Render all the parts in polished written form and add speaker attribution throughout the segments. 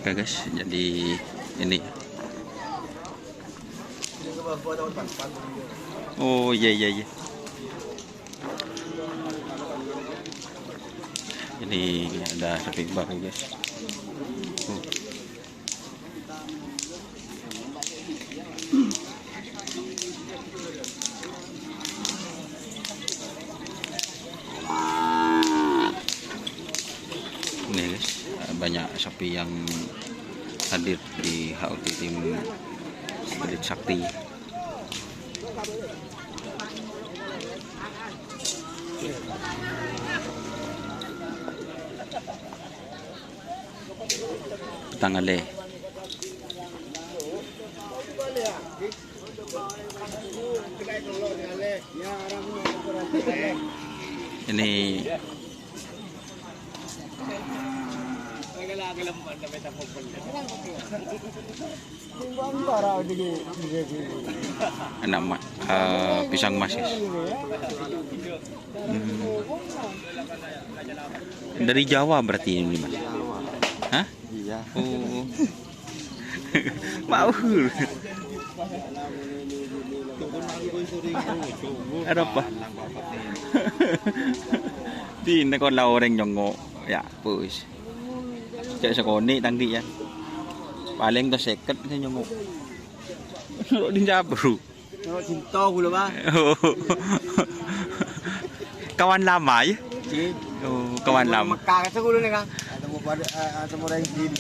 Speaker 1: Oke guys, jadi ini. Oh iya iya iya. Jadi ada sapi baru guys. Ini guys, banyak sapi yang hadir di HOT tim Spirit Sakti. Tangale. Ini nama pisang mas guys. Dari Jawa berarti ini mas? Hah? Iya. Oh. Mau. Ada apa? Di ini kon lau orang nyongo ya push. Cek sekoni tangdi ya. Paling to seket sa nyongo. Lo din jabro.
Speaker 2: Nó cinta pula ba?
Speaker 1: Kawan lama ya? Oh, kawan lama.
Speaker 2: Mekah sa gulo ni ka. Ada mo rin din.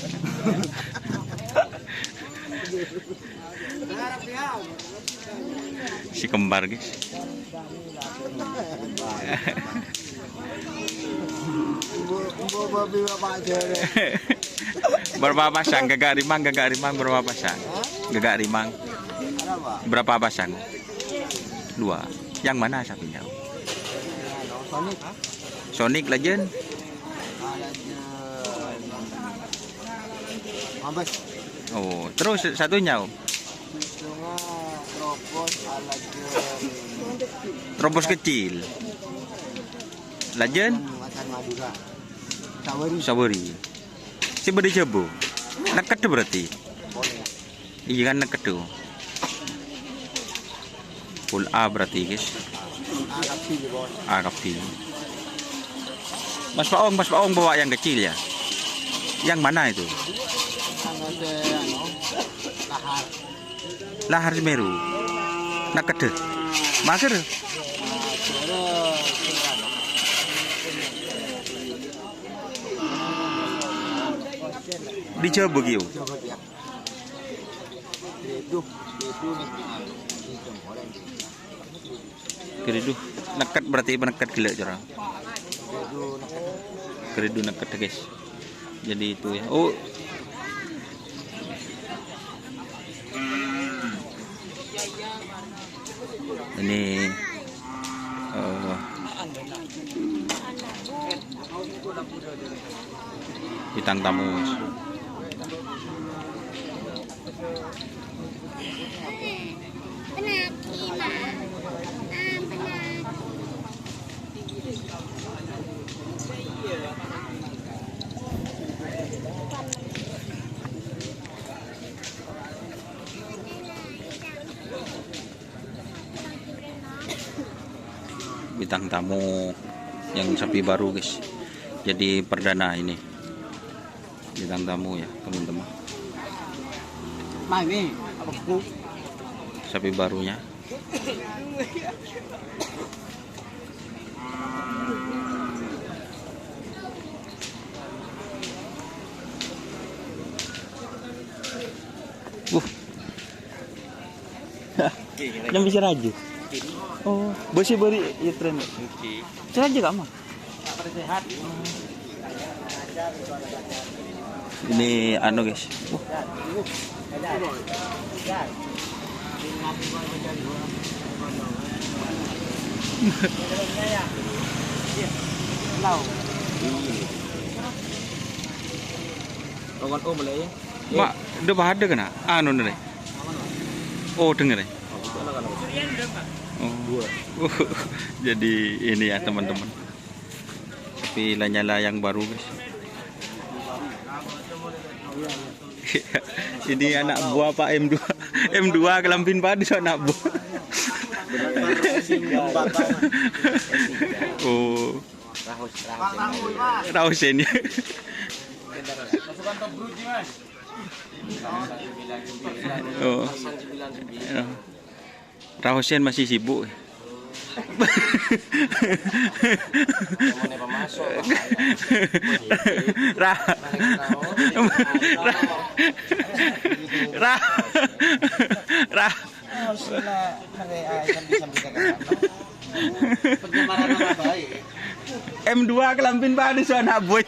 Speaker 1: Si kembar guys. Berapa pasang? Gagak rimang berapa pasang? Gagak rimang. Berapa pasang? 2. Yang mana sapinya? Sonic Legend. Oh, terus satunya om? Trobos kecil. Legend? Sawari. Si beri jabo. Neket berarti. Iya kan neket tuh. Full A berarti guys. A kapi. Mas Paong bawa yang kecil ya. Yang mana itu? Lahar Semeru. Neket. Mager. Dicoba gitu. Keridu neket berarti neket gila cara. Keridu neket guys. Jadi itu ya. Oh. Ini bintang tamu. Bintang tamu yang sapi baru guys. Jadi perdana ini bintang tamu ya teman-teman. Sapi barunya. Yang bisa raju. Oh, bersih beri ya tren. Sehat juga mah. Sehat. Ini anu guys. Mak, udah bahada kena? Anu nih. Oh, denger ya. Oh. Jadi ini ya teman-teman. Tapi Lanyala yang baru guys. Ini anak buah Pak M2. M2 Kelampin Padis anak buah. Oh, Rausen ya. Oh. Rausen masih sibuk. Ra, ra, ra, M2 Kelampin Padis anak boy.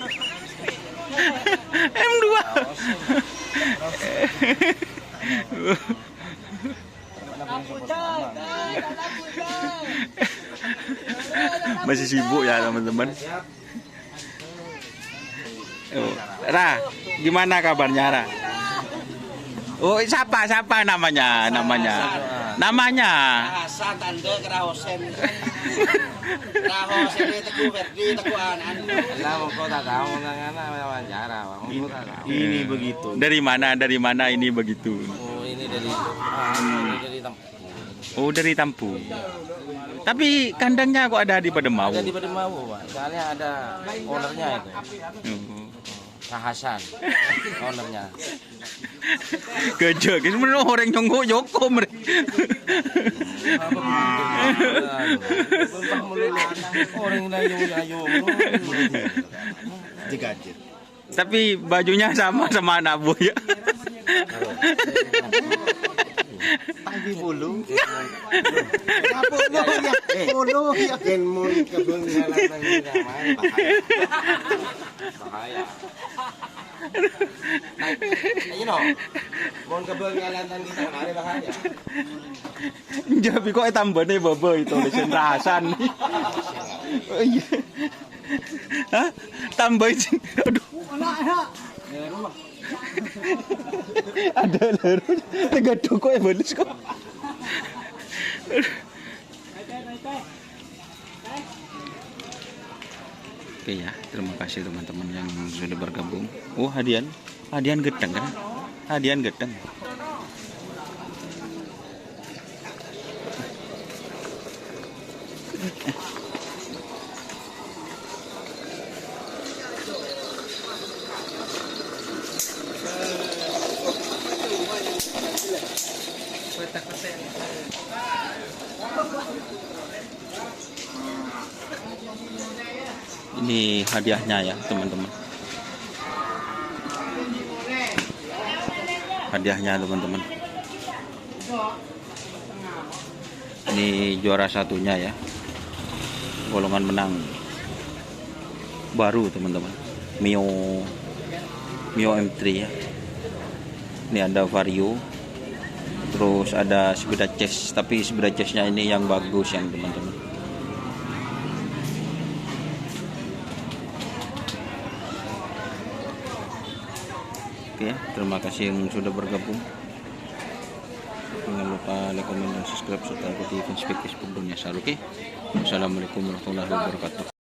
Speaker 1: M2. Masih sibuk ya teman-teman. Oh, Ra, gimana kabarnya Ra? Oh, siapa namanya?
Speaker 3: Hasan tanda Rahosen. Rahosen Teguh Ferdi Teguh Anan.
Speaker 2: Lah kok tak tahu ngana wawancara, Bang. Ini begitu.
Speaker 1: Dari mana ini begitu?
Speaker 2: Oh, ini dari Tampu.
Speaker 1: Oh, dari Tampu. Tapi kandangnya kok ada di Pademau?
Speaker 2: Ada di Pademau, Pak. Soalnya ada ownernya itu.
Speaker 1: Oh.
Speaker 2: Kang Hasan. Ownernya.
Speaker 1: Gajah, sebenarnya orang nyongko Joko mereka.
Speaker 2: Orang ayo. Digajet.
Speaker 1: Tapi bajunya sama anak buah ya.
Speaker 2: Tanggi bulu. Apa ya? Bulu ya. Ken mun kebenggalan nang bahaya. Ayo no. Mun kebenggalan nang bahaya.
Speaker 1: Jadi kok tambahnya bobo itu lesen rasan. Oh iya. Hah? Tambah sih. Aduh. Ada leru. Tegaduk kok balis kok. Oke ya, terima kasih teman-teman yang sudah bergabung. Oh, hadian gedeng kan? Hadian gedeng. Ini hadiahnya ya teman-teman. Hadiahnya teman-teman. Ini juara satunya ya. Golongan menang baru teman-teman. Mio M3 ya. Ini ada Vario. Terus ada sepeda chase, tapi sepeda chase-nya ini yang bagus yang teman-teman. Oke, terima kasih yang sudah bergabung. Jangan lupa like, comment, dan subscribe serta ikuti Facebook dunia Sar. Oke. Assalamualaikum warahmatullahi wabarakatuh.